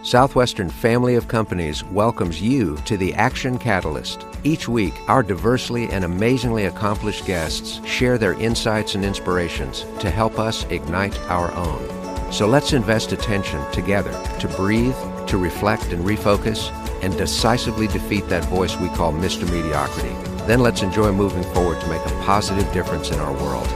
Southwestern Family of Companies welcomes you to the Action Catalyst. Each week, our diversely and amazingly accomplished guests share their insights and inspirations to help us ignite our own. So let's invest attention together to breathe, to reflect and refocus, and decisively defeat that voice we call Mr. Mediocrity. Then let's enjoy moving forward to make a positive difference in our world.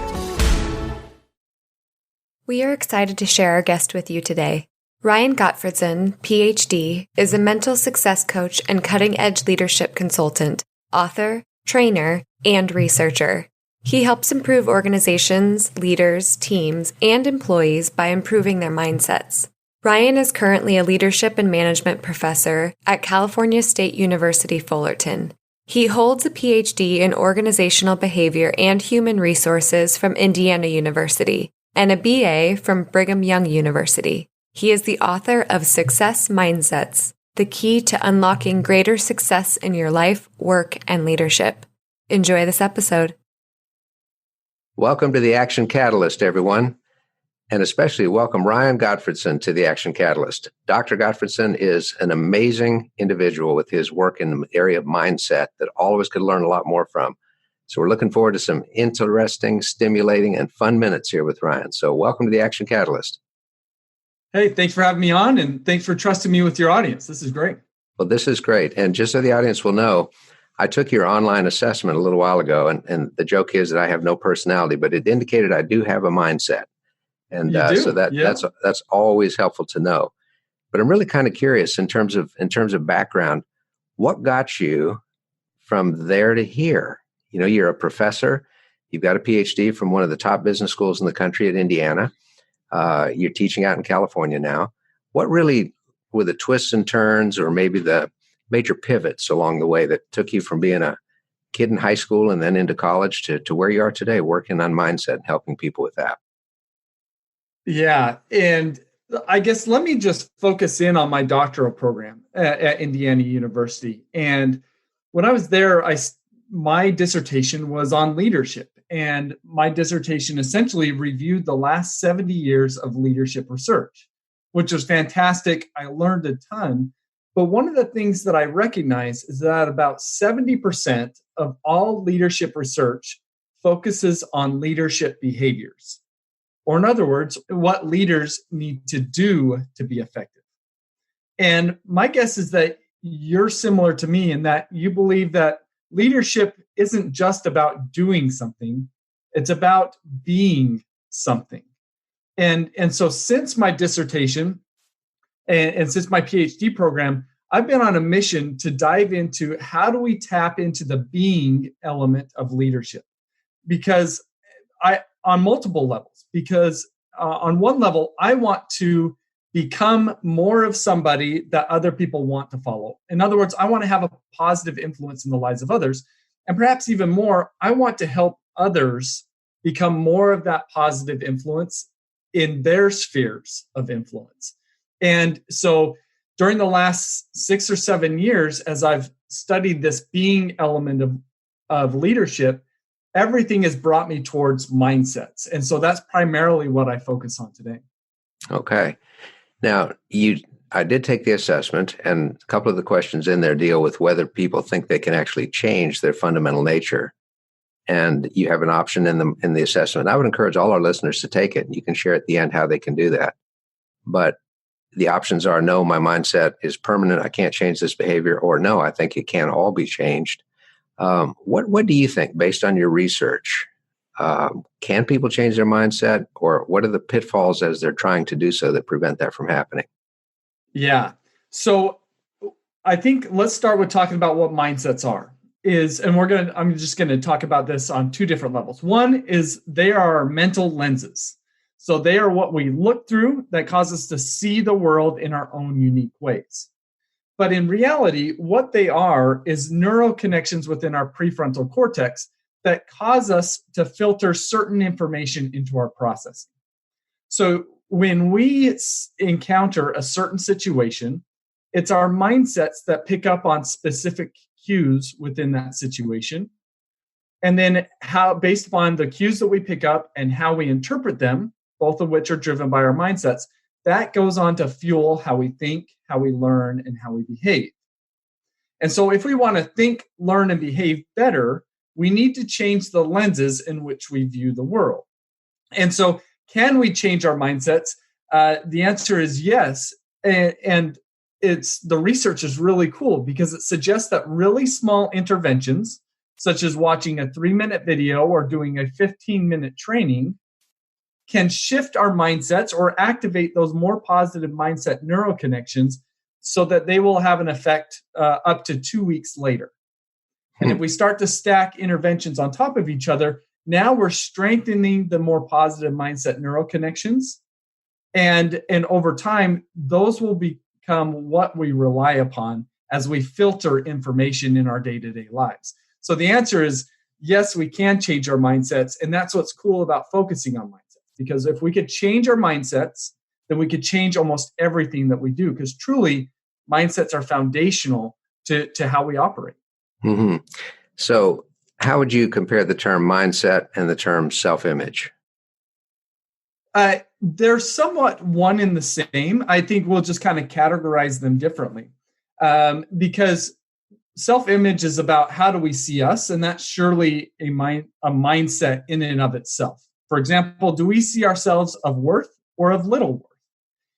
We are excited to share our guest with you today. Ryan Gottfredson, Ph.D., is a mental success coach and cutting-edge leadership consultant, author, trainer, and researcher. He helps improve organizations, leaders, teams, and employees by improving their mindsets. Ryan is currently a leadership and management professor at California State University-Fullerton. He holds a Ph.D. in organizational behavior and human resources from Indiana University and a B.A. from Brigham Young University. He is the author of Success Mindsets, the key to unlocking greater success in your life, work, and leadership. Enjoy this episode. Welcome to the Action Catalyst, everyone, and especially welcome Ryan Gottfredson to the Action Catalyst. Dr. Gottfredson is an amazing individual with his work in the area of mindset that all of us could learn a lot more from. So we're looking forward to some interesting, stimulating, and fun minutes here with Ryan. So welcome to the Action Catalyst. Hey, thanks for having me on, and thanks for trusting me with your audience. This is great. Well, this is great. And just so the audience will know, I took your online assessment a little while ago, and the joke is that I have no personality, but it indicated I do have a mindset. And so that's always helpful to know. But I'm really kind of curious in terms of background, what got you from there to here? You know, you're a professor, you've got a PhD from one of the top business schools in the country at Indiana. You're teaching out in California now. What really were the twists and turns or maybe the major pivots along the way that took you from being a kid in high school and then into college to where you are today, working on mindset and helping people with that? Yeah. And I guess let me just focus in on my doctoral program at Indiana University. And when I was there, my dissertation was on leadership. And my dissertation essentially reviewed the last 70 years of leadership research, which was fantastic. I learned a ton. But one of the things that I recognize is that about 70% of all leadership research focuses on leadership behaviors. Or in other words, what leaders need to do to be effective. And my guess is that you're similar to me in that you believe that leadership isn't just about doing something, it's about being something. And so since my dissertation and since my PhD program, I've been on a mission to dive into how do we tap into the being element of leadership? Because on multiple levels, because on one level, I want to become more of somebody that other people want to follow. In other words, I want to have a positive influence in the lives of others. And perhaps even more, I want to help others become more of that positive influence in their spheres of influence. And so during the last 6 or 7 years, as I've studied this being element of leadership, everything has brought me towards mindsets. And so that's primarily what I focus on today. Okay. Now, I did take the assessment, and a couple of the questions in there deal with whether people think they can actually change their fundamental nature. And you have an option in the assessment. I would encourage all our listeners to take it. You can share at the end how they can do that. But the options are, no, my mindset is permanent. I can't change this behavior. Or no, I think it can all be changed. What do you think, based on your research? Can people change their mindset, or what are the pitfalls as they're trying to do so that prevent that from happening? Yeah. So I think let's start with talking about what mindsets are. I'm just going to talk about this on two different levels. One is they are our mental lenses. So they are what we look through that cause us to see the world in our own unique ways. But in reality, what they are is neural connections within our prefrontal cortex that cause us to filter certain information into our processing. So when we encounter a certain situation, it's our mindsets that pick up on specific cues within that situation. And then based upon the cues that we pick up and how we interpret them, both of which are driven by our mindsets, that goes on to fuel how we think, how we learn, and how we behave. And so if we want to think, learn, and behave better, we need to change the lenses in which we view the world. And so can we change our mindsets? The answer is yes. And the research is really cool because it suggests that really small interventions, such as watching a 3-minute video or doing a 15-minute training, can shift our mindsets or activate those more positive mindset neural connections so that they will have an effect up to 2 weeks later. And if we start to stack interventions on top of each other, now we're strengthening the more positive mindset neural connections. And over time, those will become what we rely upon as we filter information in our day-to-day lives. So the answer is, yes, we can change our mindsets. And that's what's cool about focusing on mindsets. Because if we could change our mindsets, then we could change almost everything that we do. Because truly, mindsets are foundational to how we operate. Mm-hmm. So how would you compare the term mindset and the term self-image? They're somewhat one and the same. I think we'll just kind of categorize them differently. Because self-image is about how do we see us, and that's surely a mindset in and of itself. For example, do we see ourselves of worth or of little worth?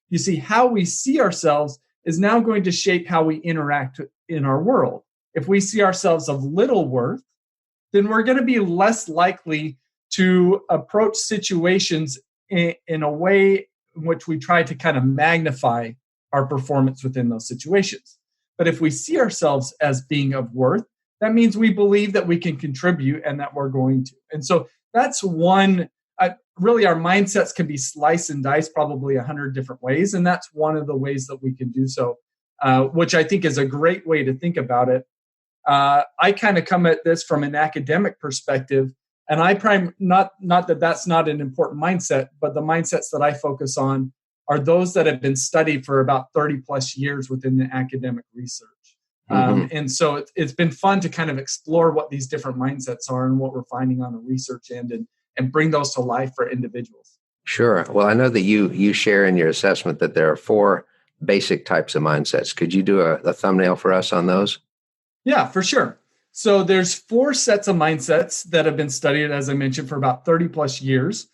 You see, how we see ourselves is now going to shape how we interact in our world. If we see ourselves of little worth, then we're going to be less likely to approach situations in a way in which we try to kind of magnify our performance within those situations. But if we see ourselves as being of worth, that means we believe that we can contribute and that we're going to. And so that's one, really our mindsets can be sliced and diced probably 100 different ways. And that's one of the ways that we can do so, which I think is a great way to think about it. I kind of come at this from an academic perspective, and not that that's not an important mindset, but the mindsets that I focus on are those that have been studied for about 30 plus years within the academic research. And so it's been fun to kind of explore what these different mindsets are and what we're finding on the research end and bring those to life for individuals. Sure. Well, I know that you share in your assessment that there are 4 basic types of mindsets. Could you do a thumbnail for us on those? Yeah, for sure. So there's 4 sets of mindsets that have been studied, as I mentioned, for about 30 plus years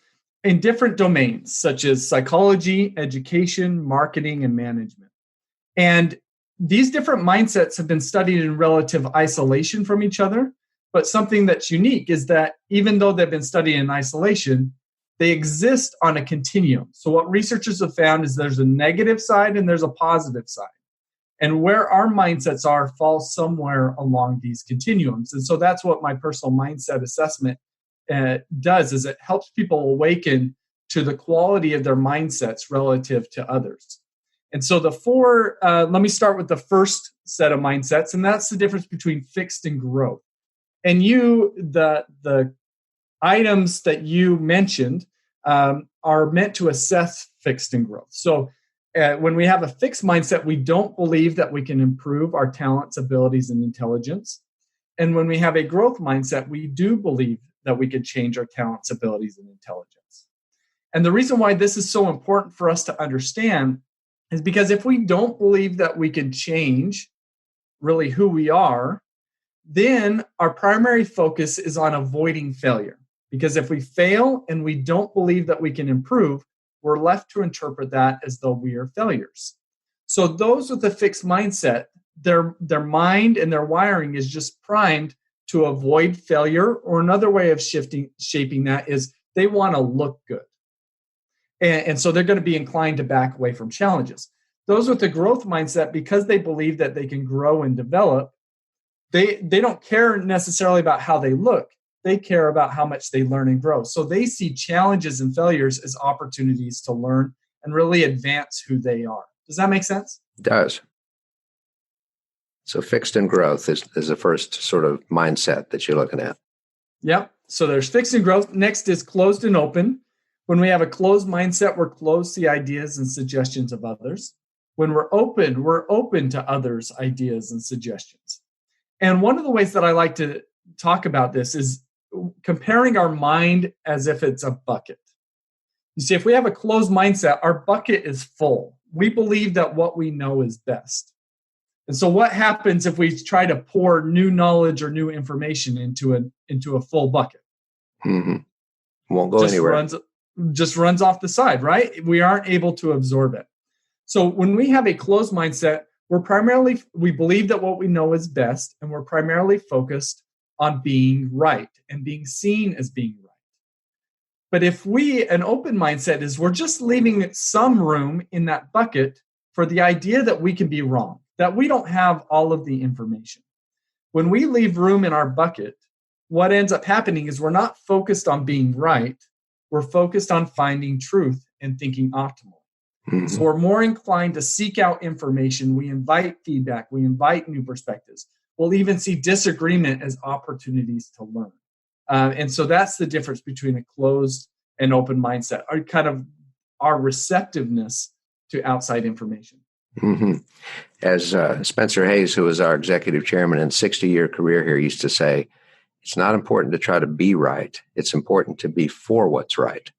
in different domains, such as psychology, education, marketing, and management. And these different mindsets have been studied in relative isolation from each other. But something that's unique is that even though they've been studied in isolation, they exist on a continuum. So what researchers have found is there's a negative side and there's a positive side. And where our mindsets are falls somewhere along these continuums. And so that's what my personal mindset assessment does, is it helps people awaken to the quality of their mindsets relative to others. And so the 4, let me start with the first set of mindsets, and that's the difference between fixed and growth. And the items that you mentioned are meant to assess fixed and growth. So when we have a fixed mindset, we don't believe that we can improve our talents, abilities, and intelligence. And when we have a growth mindset, we do believe that we can change our talents, abilities, and intelligence. And the reason why this is so important for us to understand is because if we don't believe that we can change really who we are, then our primary focus is on avoiding failure. Because if we fail and we don't believe that we can improve, we're left to interpret that as though we are failures. So those with a fixed mindset, their mind and their wiring is just primed to avoid failure, or another way of shaping that is they want to look good. And so they're going to be inclined to back away from challenges. Those with a growth mindset, because they believe that they can grow and develop, they don't care necessarily about how they look. They care about how much they learn and grow. So they see challenges and failures as opportunities to learn and really advance who they are. Does that make sense? It does. So fixed and growth is the first sort of mindset that you're looking at. Yep. So there's fixed and growth. Next is closed and open. When we have a closed mindset, we're closed to the ideas and suggestions of others. When we're open to others' ideas and suggestions. And one of the ways that I like to talk about this is comparing our mind as if it's a bucket. You see, if we have a closed mindset, our bucket is full. We believe that what we know is best. And so what happens if we try to pour new knowledge or new information into a full bucket? Mm-hmm. Won't go anywhere. Just runs off the side, right? We aren't able to absorb it. So when we have a closed mindset, we believe that what we know is best, and we're primarily focused on being right and being seen as being right. But if an open mindset is we're just leaving some room in that bucket for the idea that we can be wrong, that we don't have all of the information. When we leave room in our bucket, what ends up happening is we're not focused on being right. We're focused on finding truth and thinking optimal. Mm-hmm. So we're more inclined to seek out information. We invite feedback. We invite new perspectives. We'll even see disagreement as opportunities to learn. And so that's the difference between a closed and open mindset, our receptiveness to outside information. Mm-hmm. As Spencer Hayes, who was our executive chairman and 60-year career here, used to say, it's not important to try to be right. It's important to be for what's right.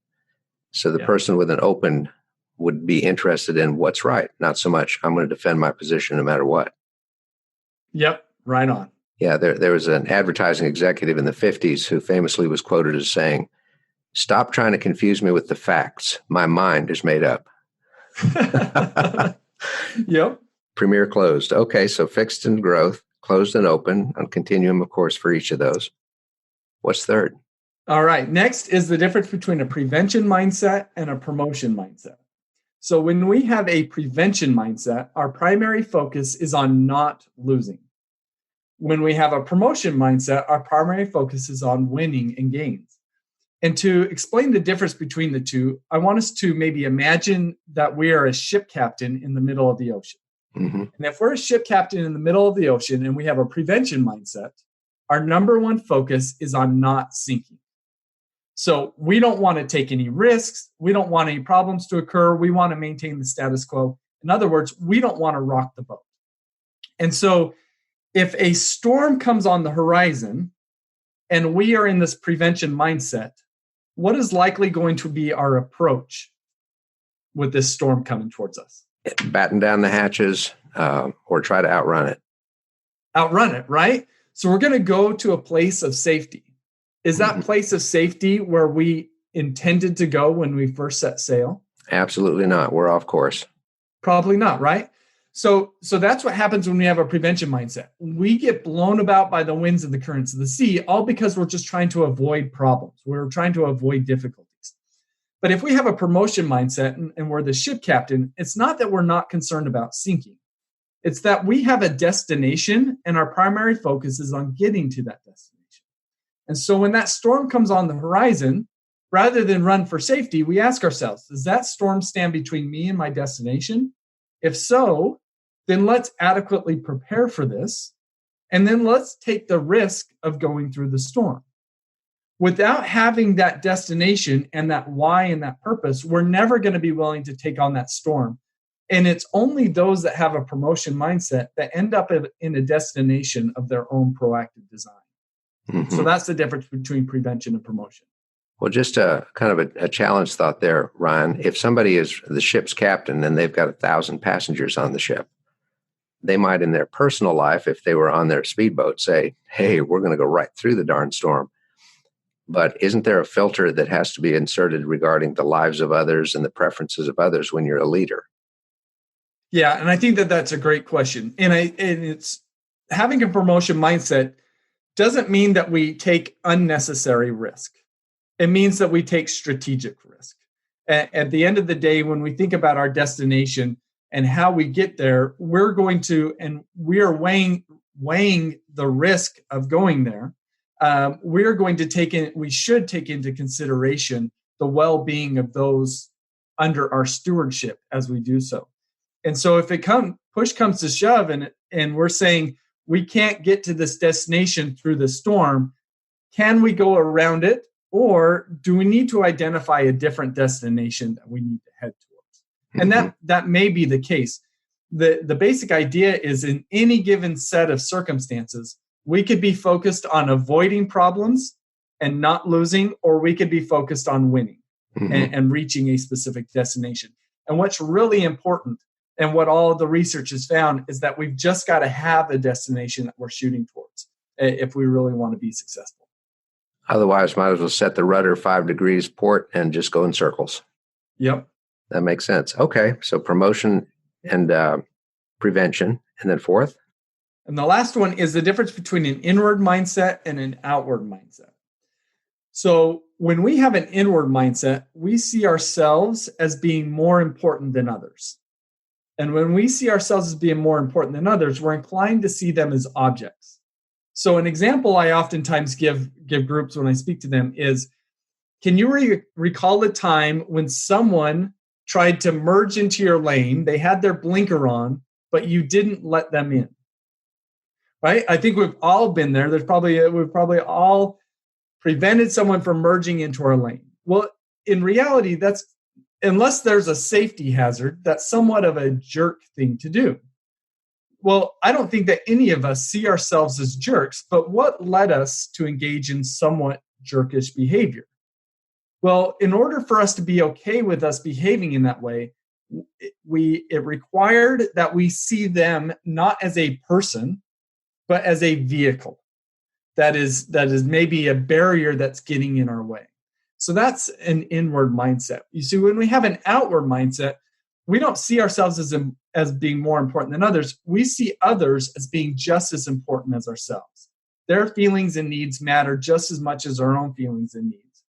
So the person with an open would be interested in what's right, not so much I'm going to defend my position no matter what. Yep, right on. Yeah, there was an advertising executive in the 50s who famously was quoted as saying, "Stop trying to confuse me with the facts. My mind is made up." Yep. Premier closed. Okay, so fixed and growth, closed and open, on continuum, of course, for each of those. What's third? All right. Next is the difference between a prevention mindset and a promotion mindset. So when we have a prevention mindset, our primary focus is on not losing. When we have a promotion mindset, our primary focus is on winning and gains. And to explain the difference between the two, I want us to maybe imagine that we are a ship captain in the middle of the ocean. Mm-hmm. And if we're a ship captain in the middle of the ocean and we have a prevention mindset, our number one focus is on not sinking. So we don't want to take any risks. We don't want any problems to occur. We want to maintain the status quo. In other words, we don't want to rock the boat. And so if a storm comes on the horizon and we are in this prevention mindset, what is likely going to be our approach with this storm coming towards us? Batten down the hatches or try to outrun it. Outrun it, right? So we're going to go to a place of safety. Is that place of safety where we intended to go when we first set sail? Absolutely not. We're off course. Probably not, right? So that's what happens when we have a prevention mindset. We get blown about by the winds and the currents of the sea, all because we're just trying to avoid problems. We're trying to avoid difficulties. But if we have a promotion mindset and we're the ship captain, it's not that we're not concerned about sinking. It's that we have a destination and our primary focus is on getting to that destination. And so when that storm comes on the horizon, rather than run for safety, we ask ourselves, does that storm stand between me and my destination? If so, then let's adequately prepare for this. And then let's take the risk of going through the storm. Without having that destination and that why and that purpose, we're never going to be willing to take on that storm. And it's only those that have a promotion mindset that end up in a destination of their own proactive design. Mm-hmm. So that's the difference between prevention and promotion. Well, just a kind of a challenge thought there, Ryan. If somebody is the ship's captain and they've got 1,000 passengers on the ship, they might in their personal life, if they were on their speedboat, say, hey, we're going to go right through the darn storm. But isn't there a filter that has to be inserted regarding the lives of others and the preferences of others when you're a leader? Yeah, and I think that's a great question. And it's having a promotion mindset doesn't mean that we take unnecessary risk. It means that we take strategic risk. At the end of the day, when we think about our destination and how we get there, we are weighing the risk of going there. We should take into consideration the well-being of those under our stewardship as we do so. And so if push comes to shove and we're saying we can't get to this destination through the storm, can we go around it? Or do we need to identify a different destination that we need to head towards? Mm-hmm. And that may be the case. The basic idea is in any given set of circumstances, we could be focused on avoiding problems and not losing, or we could be focused on winning. and reaching a specific destination. And what's really important, and what all of the research has found, is that we've just got to have a destination that we're shooting towards if we really want to be successful. Otherwise, might as well set the rudder 5 degrees port and just go in circles. Yep. That makes sense. Okay. So promotion and prevention. And then fourth? And the last one is the difference between an inward mindset and an outward mindset. So when we have an inward mindset, we see ourselves as being more important than others. And when we see ourselves as being more important than others, we're inclined to see them as objects. So an example I oftentimes give groups when I speak to them is, can you recall a time when someone tried to merge into your lane? They had their blinker on, but you didn't let them in. Right? I think we've all been there. We've probably all prevented someone from merging into our lane. Well, in reality, that's, unless there's a safety hazard, that's somewhat of a jerk thing to do. Well, I don't think that any of us see ourselves as jerks, but what led us to engage in somewhat jerkish behavior? Well, in order for us to be okay with us behaving in that way, it required that we see them not as a person, but as a vehicle that is maybe a barrier that's getting in our way. So that's an inward mindset. You see, when we have an outward mindset, we don't see ourselves as being more important than others. We see others as being just as important as ourselves. Their feelings and needs matter just as much as our own feelings and needs.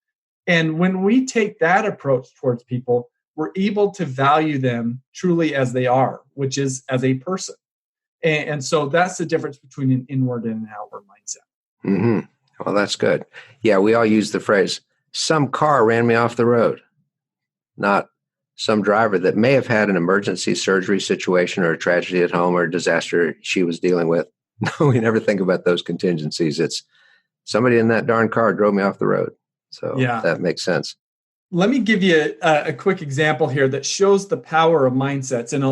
And when we take that approach towards people, we're able to value them truly as they are, which is as a person. And so that's the difference between an inward and an outward mindset. Mm-hmm. Well, that's good. Yeah, we all use the phrase, some car ran me off the road, not some driver that may have had an emergency surgery situation or a tragedy at home or a disaster she was dealing with. No, we never think about those contingencies. It's somebody in that darn car drove me off the road. So yeah, that makes sense. Let me give you a quick example here that shows the power of mindsets, and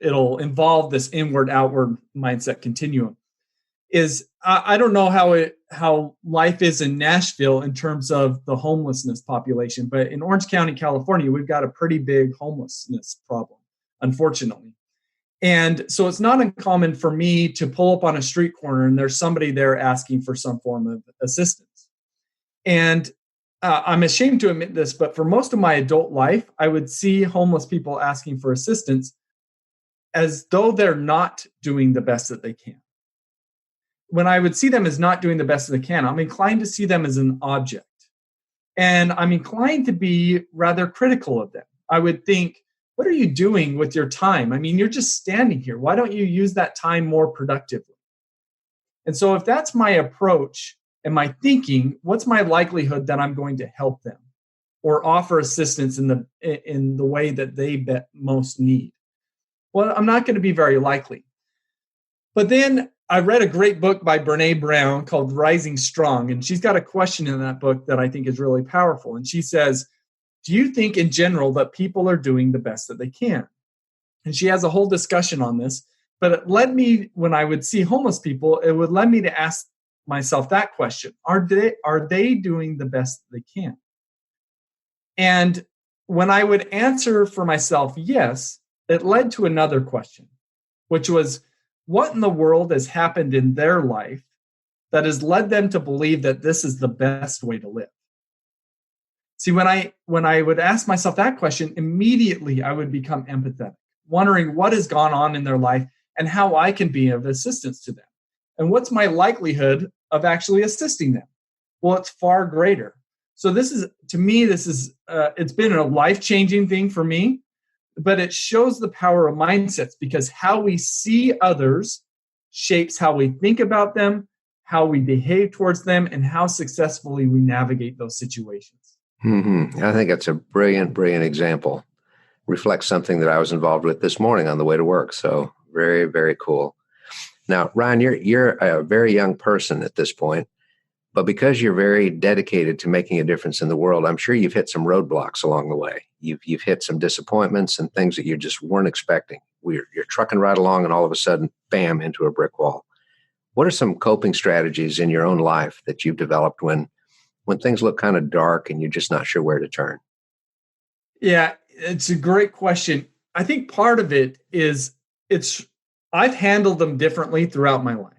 it'll involve this inward-outward mindset continuum. I don't know how life is in Nashville in terms of the homelessness population, but in Orange County, California, we've got a pretty big homelessness problem, unfortunately. And so it's not uncommon for me to pull up on a street corner and there's somebody there asking for some form of assistance. And I'm ashamed to admit this, but for most of my adult life, I would see homeless people asking for assistance as though they're not doing the best that they can. When I would see them as not doing the best that they can, I'm inclined to see them as an object. And I'm inclined to be rather critical of them. I would think, what are you doing with your time? I mean, you're just standing here. Why don't you use that time more productively? And so if that's my approach and my thinking, what's my likelihood that I'm going to help them or offer assistance in the way that they most need? Well, I'm not going to be very likely. But then I read a great book by Brene Brown called Rising Strong, and she's got a question in that book that I think is really powerful. And she says, do you think in general that people are doing the best that they can? And she has a whole discussion on this, but it led me, when I would see homeless people, it would lead me to ask myself that question. Are they doing the best they can? And when I would answer for myself, yes, it led to another question, which was, what in the world has happened in their life that has led them to believe that this is the best way to live? See, when I would ask myself that question, immediately I would become empathetic, wondering what has gone on in their life and how I can be of assistance to them. And what's my likelihood of actually assisting them? Well, it's far greater. So to me, it's been a life-changing thing for me, but it shows the power of mindsets, because how we see others shapes how we think about them, how we behave towards them, and how successfully we navigate those situations. Mm-hmm. I think that's a brilliant, brilliant example. Reflects something that I was involved with this morning on the way to work. So very, very cool. Now, Ryan, you're a very young person at this point, but because you're very dedicated to making a difference in the world, I'm sure you've hit some roadblocks along the way. You've hit some disappointments and things that you just weren't expecting. You're trucking right along, and all of a sudden, bam, into a brick wall. What are some coping strategies in your own life that you've developed when when things look kind of dark and you're just not sure where to turn? Yeah, it's a great question. I think part of it is I've handled them differently throughout my life.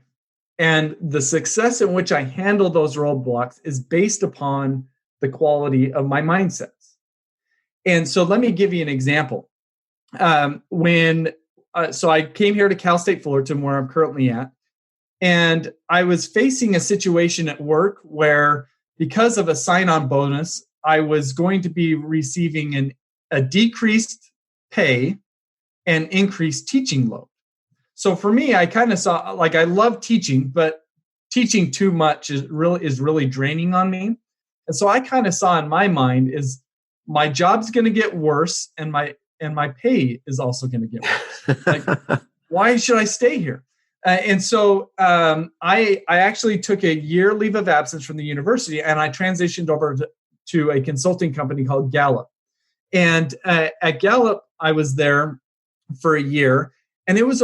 And the success in which I handle those roadblocks is based upon the quality of my mindsets. And so let me give you an example. So I came here to Cal State Fullerton, where I'm currently at, and I was facing a situation at work where, because of a sign-on bonus, I was going to be receiving a decreased pay and increased teaching load. So for me, I kind of saw, like, I love teaching, but teaching too much is really draining on me. And so I kind of saw in my mind is my job's going to get worse, and my pay is also going to get worse. Like, why should I stay here? And so I actually took a year leave of absence from the university, and I transitioned over to a consulting company called Gallup. And at Gallup, I was there for a year, and it was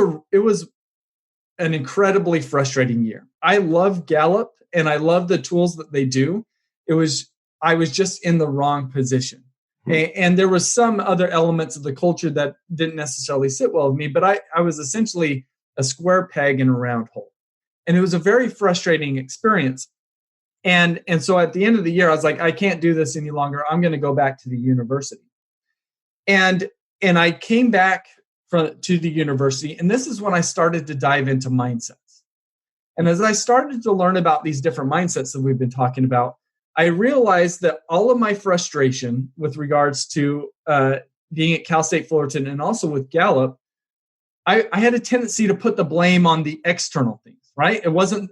an incredibly frustrating year. I love Gallup, and I love the tools that they do. I was just in the wrong position. And there was some other elements of the culture that didn't necessarily sit well with me, but I was essentially a square peg in a round hole. And it was a very frustrating experience. And so at the end of the year, I was like, I can't do this any longer. I'm going to go back to the university. And I came back to the university, and this is when I started to dive into mindsets. And as I started to learn about these different mindsets that we've been talking about, I realized that all of my frustration with regards to being at Cal State Fullerton and also with Gallup, I had a tendency to put the blame on the external things, right? I wasn't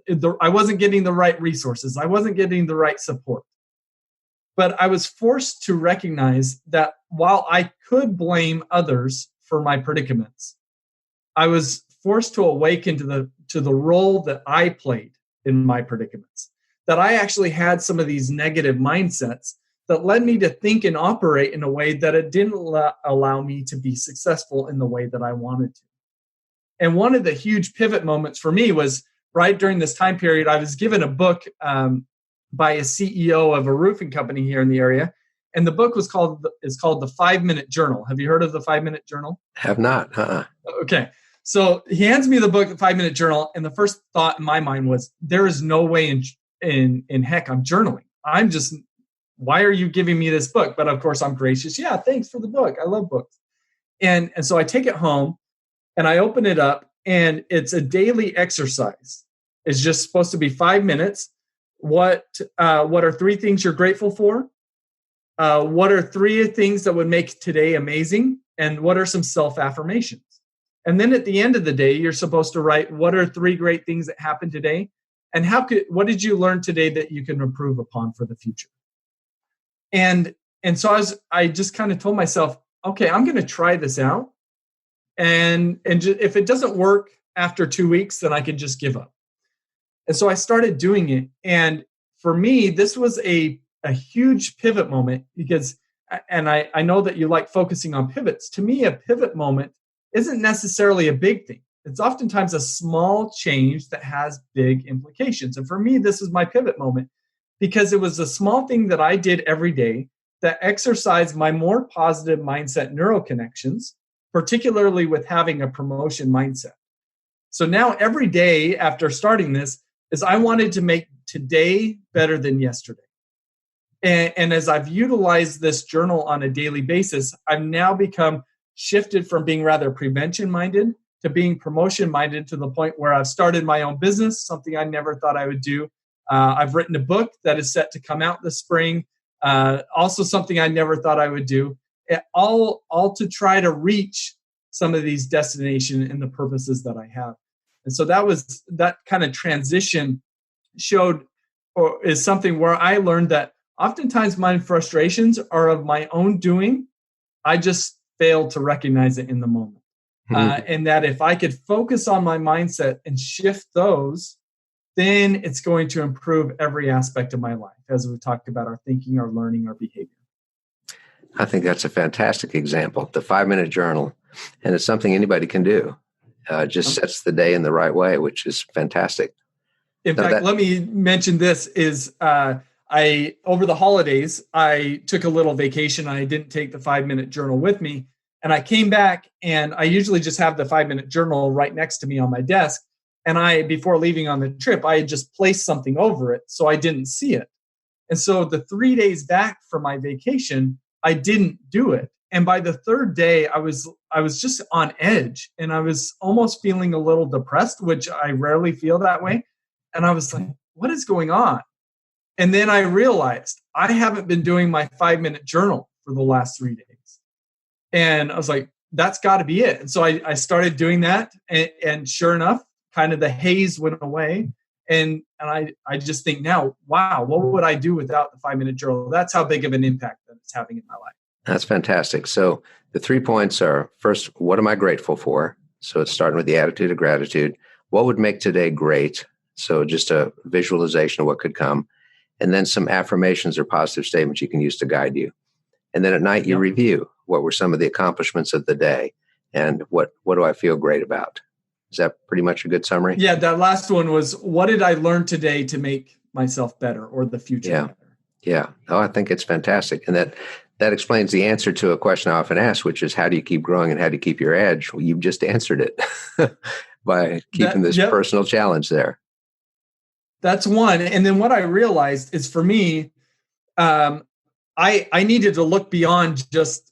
getting the right resources. I wasn't getting the right support. But I was forced to recognize that while I could blame others for my predicaments, I was forced to awaken to the role that I played in my predicaments. That I actually had some of these negative mindsets that led me to think and operate in a way that it didn't allow me to be successful in the way that I wanted to. And one of the huge pivot moments for me was right during this time period. I was given a book by a CEO of a roofing company here in the area. And the book is called The 5-Minute Journal. Have you heard of The 5-Minute Journal? Have not. Okay. So he hands me the book, The 5-Minute Journal. And the first thought in my mind was, there is no way in heck I'm journaling. Why are you giving me this book? But of course I'm gracious. Yeah, thanks for the book. I love books. And so I take it home and I open it up, and it's a daily exercise. It's just supposed to be 5 minutes. What are 3 things you're grateful for? What are 3 things that would make today amazing? And what are some self-affirmations? And then at the end of the day, you're supposed to write, what are 3 great things that happened today? And what did you learn today that you can improve upon for the future? And so I just kind of told myself, okay, I'm going to try this out. And if it doesn't work after 2 weeks, then I can just give up. And so I started doing it. And for me, this was a huge pivot moment because, and I know that you like focusing on pivots. To me, a pivot moment isn't necessarily a big thing. It's oftentimes a small change that has big implications. And for me, this is my pivot moment because it was a small thing that I did every day that exercised my more positive mindset neural connections, particularly with having a promotion mindset. So now every day after starting this is I wanted to make today better than yesterday. And as I've utilized this journal on a daily basis, I've now become shifted from being rather prevention-minded to being promotion-minded to the point where I've started my own business, something I never thought I would do. I've written a book that is set to come out this spring, also something I never thought I would do, all to try to reach some of these destinations and the purposes that I have. And so that kind of transition is something where I learned that oftentimes my frustrations are of my own doing. I just failed to recognize it in the moment. And that if I could focus on my mindset and shift those, then it's going to improve every aspect of my life, as we talked about our thinking, our learning, our behavior. I think that's a fantastic example, the 5-minute journal. And it's something anybody can do. Just sets the day in the right way, which is fantastic. In fact, let me mention this is I over the holidays, I took a little vacation. I didn't take the 5-minute journal with me. And I came back, and I usually just have the 5-minute journal right next to me on my desk. And before leaving on the trip, I had just placed something over it so I didn't see it. And so the 3 days back from my vacation, I didn't do it. And by the third day, I was just on edge, and I was almost feeling a little depressed, which I rarely feel that way. And I was like, what is going on? And then I realized I haven't been doing my 5-minute journal for the last 3 days. And I was like, that's got to be it. And so I started doing that. And sure enough, kind of the haze went away. And I just think now, wow, what would I do without the 5-minute journal? That's how big of an impact that it's having in my life. That's fantastic. So the 3 points are, first, what am I grateful for? So it's starting with the attitude of gratitude. What would make today great? So just a visualization of what could come. And then some affirmations or positive statements you can use to guide you. And then at night, you review what were some of the accomplishments of the day and what do I feel great about? Is that pretty much a good summary? Yeah, that last one was, what did I learn today to make myself better or the future better? Yeah. Oh, I think it's fantastic. And that explains the answer to a question I often ask, which is, how do you keep growing and how do you keep your edge? Well, you've just answered it by keeping this personal challenge there. That's one. And then what I realized is, for me, I needed to look beyond just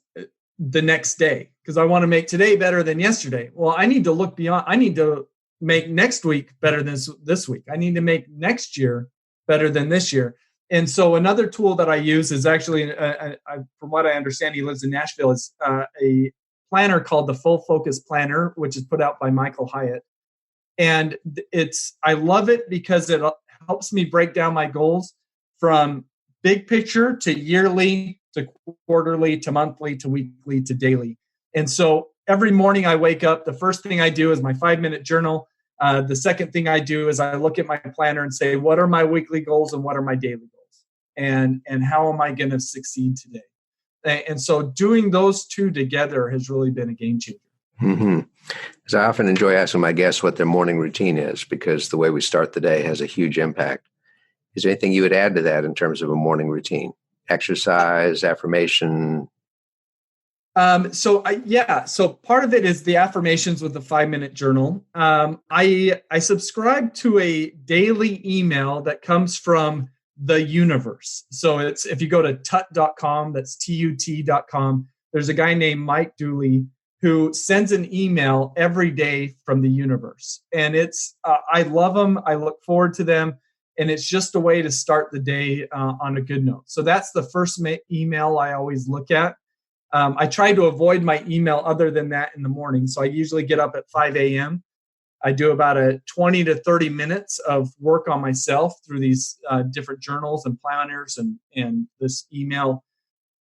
the next day, because I want to make today better than yesterday. Well, I need to look beyond. I need to make next week better than this week. I need to make next year better than this year. And so another tool that I use is actually, from what I understand, he lives in Nashville, is a planner called the Full Focus Planner, which is put out by Michael Hyatt. And I love it because it helps me break down my goals from big picture to yearly to quarterly to monthly to weekly to daily. And so every morning I wake up, the first thing I do is my 5-minute journal. The second thing I do is I look at my planner and say, what are my weekly goals and what are my daily goals? And how am I going to succeed today? And so doing those two together has really been a game changer. Mm-hmm. Because I often enjoy asking my guests what their morning routine is, because the way we start the day has a huge impact. Is there anything you would add to that in terms of a morning routine? Exercise, affirmation? So part of it is the affirmations with the 5-minute journal. I subscribe to a daily email that comes from the universe. So it's, if you go to tut.com, that's TUT.com, there's a guy named Mike Dooley who sends an email every day from the universe. And it's, I love them. I look forward to them. And it's just a way to start the day on a good note. So that's the first email I always look at. I try to avoid my email other than that in the morning. So I usually get up at 5 a.m. I do about 20 to 30 minutes of work on myself through these different journals and planners and this email.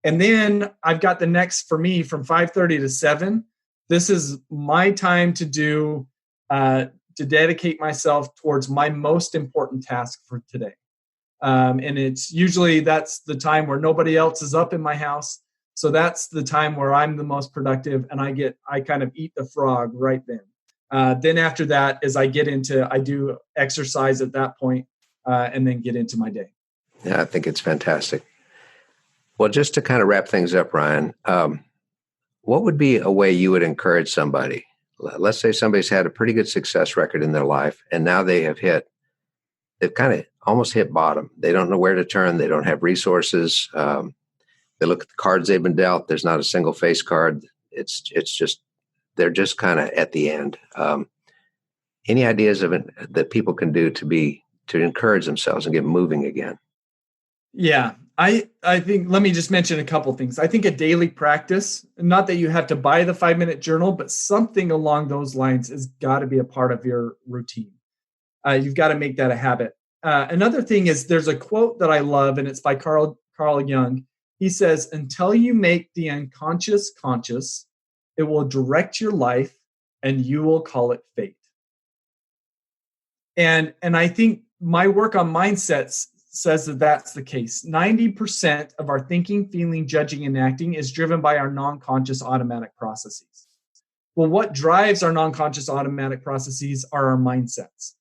And then I've got the next, for me, from 5:30 to 7. This is my time to dedicate myself towards my most important task for today. And it's usually, that's the time where nobody else is up in my house. So that's the time where I'm the most productive, and I kind of eat the frog right then. Then after that, as I do exercise at that point, and then get into my day. Yeah, I think it's fantastic. Well, just to kind of wrap things up, Ryan, what would be a way you would encourage somebody? Let's say somebody's had a pretty good success record in their life, and now they've kind of almost hit bottom. They don't know where to turn. They don't have resources. They look at the cards they've been dealt. There's not a single face card. It's just, they're just kind of at the end. Any ideas of it that people can do to encourage themselves and get moving again? Yeah, I think, let me just mention a couple things. I think a daily practice, not that you have to buy the 5-minute journal, but something along those lines has got to be a part of your routine. You've got to make that a habit. Another thing is, there's a quote that I love, and it's by Carl Jung. He says, until you make the unconscious conscious, it will direct your life and you will call it fate. And I think my work on mindsets says that that's the case. 90% of our thinking, feeling, judging, and acting is driven by our non-conscious automatic processes. Well, what drives our non-conscious automatic processes are our mindsets.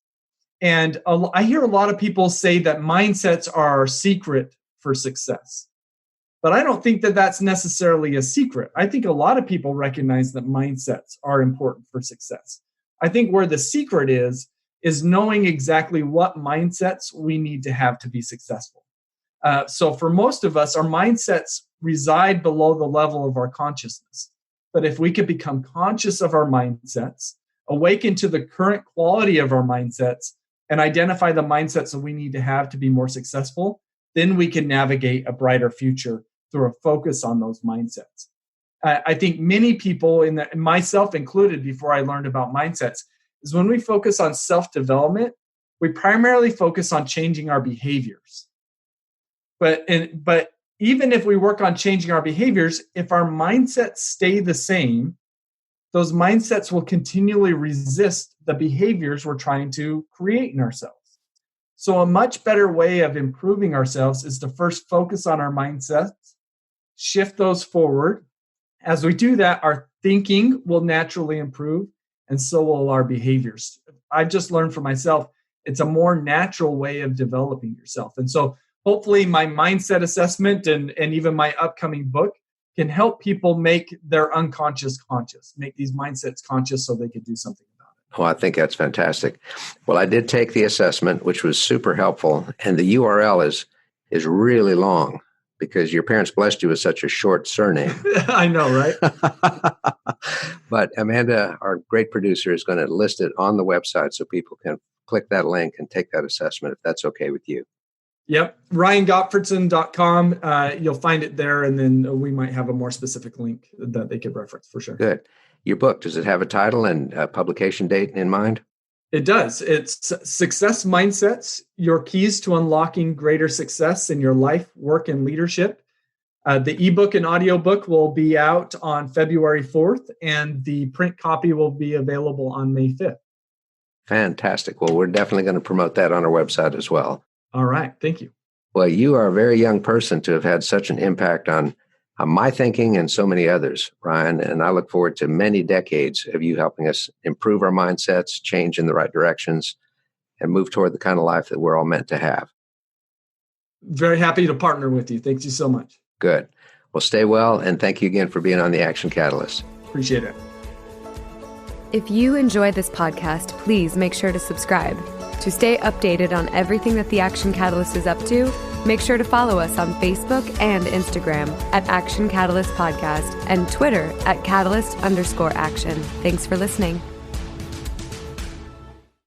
And I hear a lot of people say that mindsets are our secret for success. But I don't think that that's necessarily a secret. I think a lot of people recognize that mindsets are important for success. I think where the secret is knowing exactly what mindsets we need to have to be successful. So for most of us, our mindsets reside below the level of our consciousness. But if we could become conscious of our mindsets, awaken to the current quality of our mindsets, and identify the mindsets that we need to have to be more successful, then we can navigate a brighter future through a focus on those mindsets. I think many people, myself included, before I learned about mindsets, is when we focus on self-development, we primarily focus on changing our behaviors. But even if we work on changing our behaviors, if our mindsets stay the same, those mindsets will continually resist the behaviors we're trying to create in ourselves. So a much better way of improving ourselves is to first focus on our mindsets, shift those forward. As we do that, our thinking will naturally improve, and so will our behaviors. I've just learned for myself, it's a more natural way of developing yourself. And so hopefully my mindset assessment and even my upcoming book can help people make their unconscious conscious, make these mindsets conscious so they can do something about it. Oh, I think that's fantastic. Well, I did take the assessment, which was super helpful. And the URL is really long because your parents blessed you with such a short surname. I know, right? But Amanda, our great producer, is going to list it on the website so people can click that link and take that assessment if that's okay with you. Yep. RyanGottfredson.com. You'll find it there, and then we might have a more specific link that they could reference for sure. Good. Your book, does it have a title and a publication date in mind? It does. It's Success Mindsets, Your Keys to Unlocking Greater Success in Your Life, Work, and Leadership. The ebook and audiobook will be out on February 4th, and the print copy will be available on May 5th. Fantastic. Well, we're definitely going to promote that on our website as well. All right. Thank you. Well, you are a very young person to have had such an impact on my thinking and so many others, Ryan. And I look forward to many decades of you helping us improve our mindsets, change in the right directions, and move toward the kind of life that we're all meant to have. Very happy to partner with you. Thank you so much. Good. Well, stay well. And thank you again for being on the Action Catalyst. Appreciate it. If you enjoy this podcast, please make sure to subscribe. To stay updated on everything that the Action Catalyst is up to, make sure to follow us on Facebook and Instagram at Action Catalyst Podcast and Twitter at Catalyst_Action. Thanks for listening.